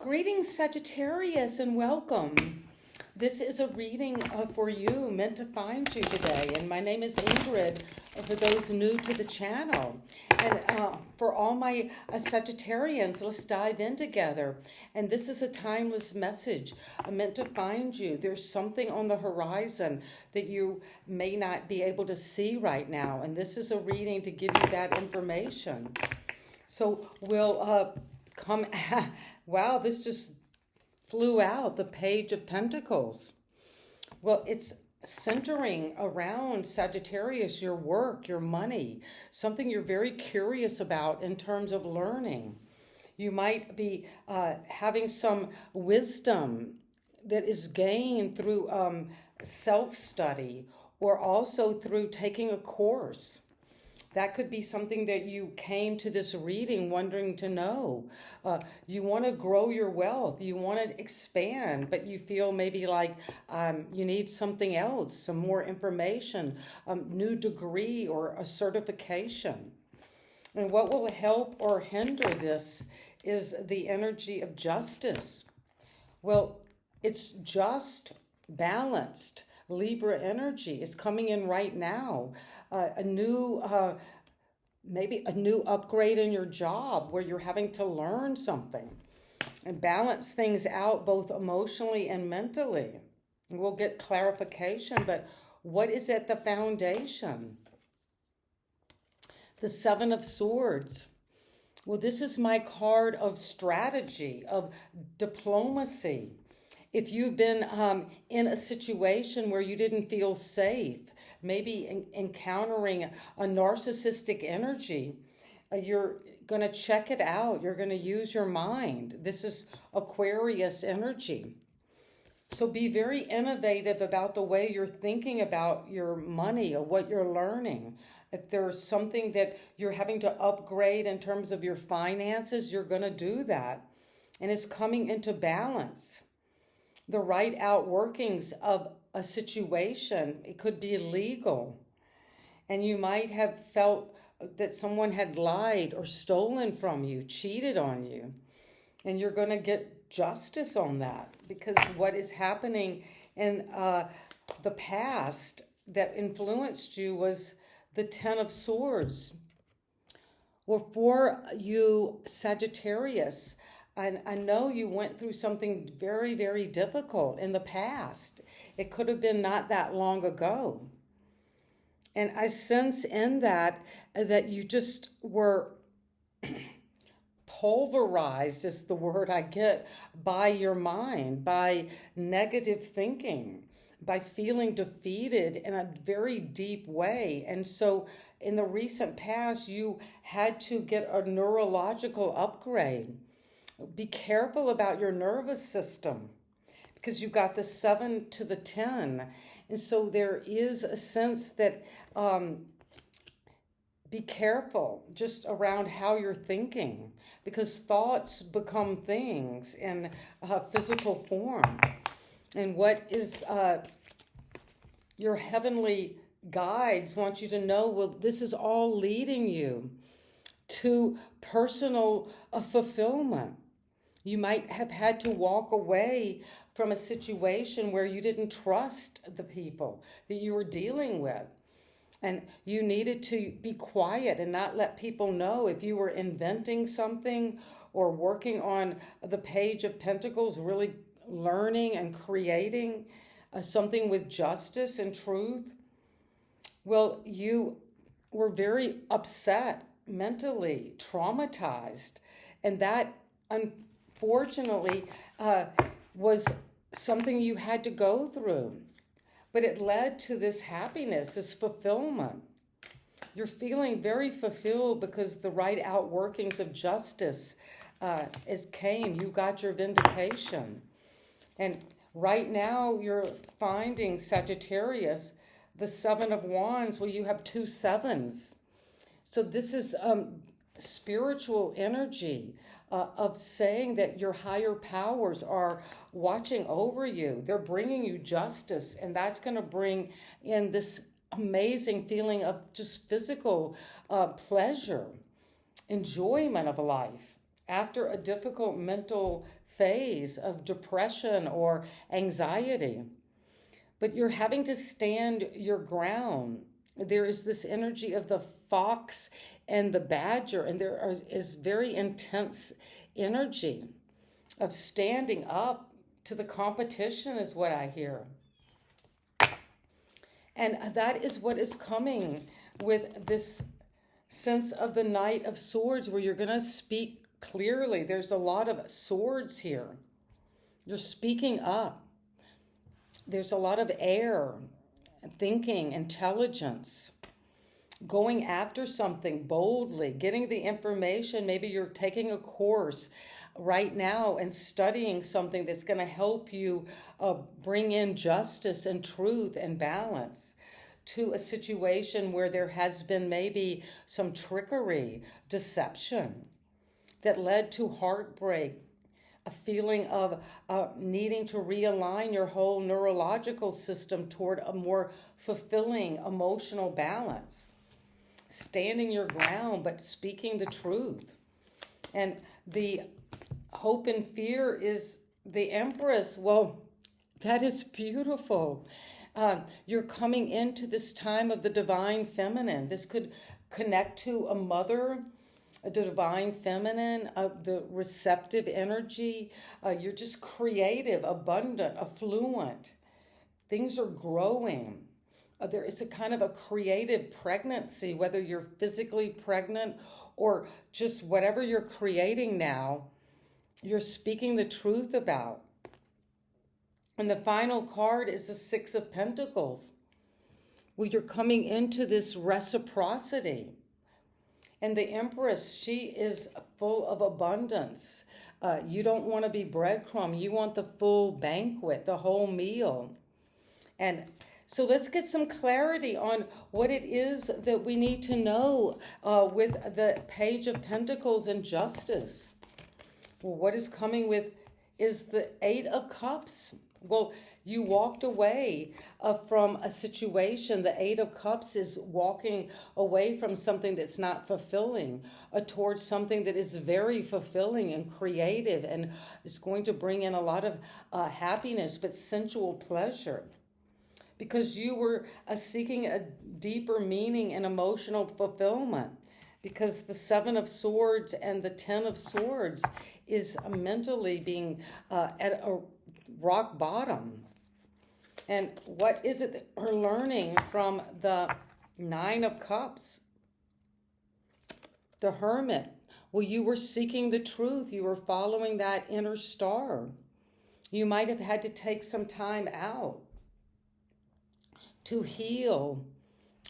Greetings, Sagittarius, and welcome. This is a reading for you, meant to find you today. And my name is Ingrid, for those new to the channel. And for all my Sagittarians, let's dive in together. And this is a timeless message meant to find you. There's something on the horizon that you may not be able to see right now. And this is a reading to give you that information. So we'll come... Wow, this just flew out, the Page of Pentacles. Well, it's centering around Sagittarius, your work, your money, something you're very curious about in terms of learning. You might be having some wisdom that is gained through self-study or also through taking a course. That could be something that you came to this reading wondering to know. You want to grow your wealth. You want to expand, but you feel maybe like you need something else, some more information, new degree or a certification. And what will help or hinder this is the energy of justice. Well, it's just, balanced. Libra energy is coming in right now. Maybe a new upgrade in your job where you're having to learn something and balance things out both emotionally and mentally. And we'll get clarification, but what is at the foundation? The Seven of Swords. Well, this is my card of strategy, of diplomacy. If you've been in a situation where you didn't feel safe, maybe encountering a narcissistic energy, you're going to check it out. You're going to use your mind. This is Aquarius energy. So be very innovative about the way you're thinking about your money or what you're learning. If there's something that you're having to upgrade in terms of your finances, you're going to do that. And it's coming into balance. The right outworkings of a situation. It could be legal. And you might have felt that someone had lied or stolen from you, cheated on you. And you're going to get justice on that, because what is happening in the past that influenced you was the Ten of Swords. Well, for you, Sagittarius, I know you went through something very, very difficult in the past. It could have been not that long ago. And I sense in that you just were pulverized, is the word I get, by your mind, by negative thinking, by feeling defeated in a very deep way. And so in the recent past, you had to get a neurological upgrade. Be careful about your nervous system, because you've got the 7 to the 10. And so there is a sense that be careful just around how you're thinking, because thoughts become things in physical form. And what is your heavenly guides want you to know, well, this is all leading you to personal fulfillment. You might have had to walk away from a situation where you didn't trust the people that you were dealing with. And you needed to be quiet and not let people know if you were inventing something or working on the Page of Pentacles, really learning and creating something with justice and truth. Well, you were very upset, mentally traumatized, and that unfortunately was something you had to go through. But it led to this happiness, this fulfillment. You're feeling very fulfilled because the right outworkings of justice came. You got your vindication. And right now you're finding, Sagittarius, the Seven of Wands. Well, you have 2 sevens. So this is spiritual energy of saying that your higher powers are watching over you. They're bringing you justice, and that's going to bring in this amazing feeling of just physical pleasure, enjoyment of life. after a difficult mental phase of depression or anxiety. But you're having to stand your ground. There is this energy of the fox and the badger, and is very intense energy of standing up to the competition, is what I hear. And that is what is coming with this sense of the Knight of Swords, where you're going to speak clearly. There's a lot of swords here. You're speaking up. There's a lot of air, thinking, intelligence, going after something boldly, getting the information. Maybe you're taking a course right now and studying something that's going to help you bring in justice and truth and balance to a situation where there has been maybe some trickery, deception that led to heartbreak, a feeling of needing to realign your whole neurological system toward a more fulfilling emotional balance. Standing your ground, but speaking the truth. And the hope and fear is the Empress. Well, that is beautiful. You're coming into this time of the divine feminine. This could connect to a mother, the divine feminine, the receptive energy. You're just creative, abundant, affluent. Things are growing. There is a kind of a creative pregnancy, whether you're physically pregnant or just whatever you're creating now, you're speaking the truth about. And the final card is the Six of Pentacles, where you're coming into this reciprocity. And the Empress, she is full of abundance. You don't want to be breadcrumb. You want the full banquet, the whole meal. And so let's get some clarity on what it is that we need to know with the Page of Pentacles and Justice. Well, what is coming with is the Eight of Cups. Well, you walked away from a situation. The Eight of Cups is walking away from something that's not fulfilling towards something that is very fulfilling and creative, and is going to bring in a lot of happiness, but sensual pleasure. Because you were seeking a deeper meaning and emotional fulfillment. Because the Seven of Swords and the Ten of Swords is mentally being at a rock bottom. And what is it that we're learning from the Nine of Cups? The Hermit. Well, you were seeking the truth. You were following that inner star. You might have had to take some time out to heal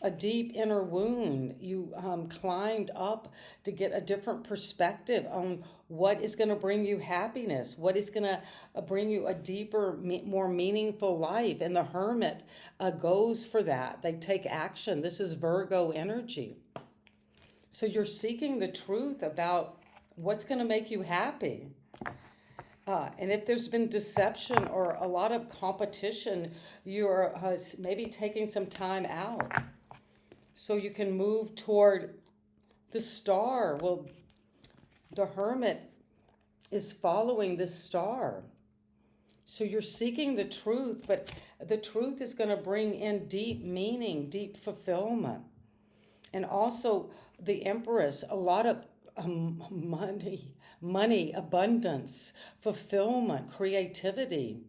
a deep inner wound. You climbed up to get a different perspective on what is going to bring you happiness, what is going to bring you a deeper, more meaningful life. And the Hermit goes for that. They take action. This is Virgo energy. So you're seeking the truth about what's going to make you happy. And if there's been deception or a lot of competition, you're maybe taking some time out so you can move toward the star. Well, the Hermit is following this star. So you're seeking the truth, but the truth is going to bring in deep meaning, deep fulfillment. And also the Empress, a lot of money, abundance, fulfillment, creativity,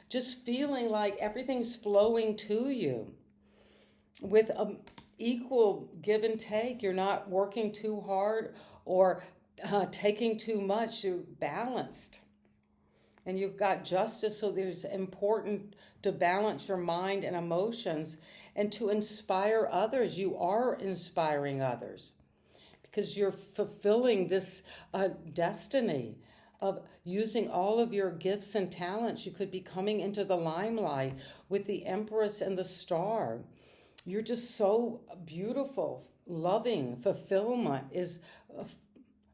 just feeling like everything's flowing to you with equal give and take. You're not working too hard or taking too much. You're balanced. And you've got justice, so there's important to balance your mind and emotions and to inspire others. You are inspiring others because you're fulfilling this destiny of using all of your gifts and talents. You could be coming into the limelight with the Empress and the Star. You're just so beautiful, loving. Fulfillment is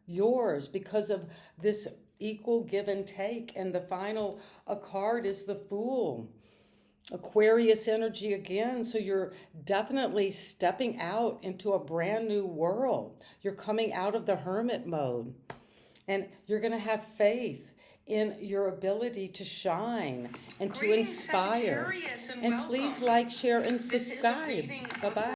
yours because of this equal give and take. And the final card is the Fool. Aquarius energy again. So you're definitely stepping out into a brand new world. You're coming out of the hermit mode. And you're going to have faith in your ability to shine and to inspire. Sagittarius, and And please welcome. like, share, and This is a subscribe. reading of Bye-bye.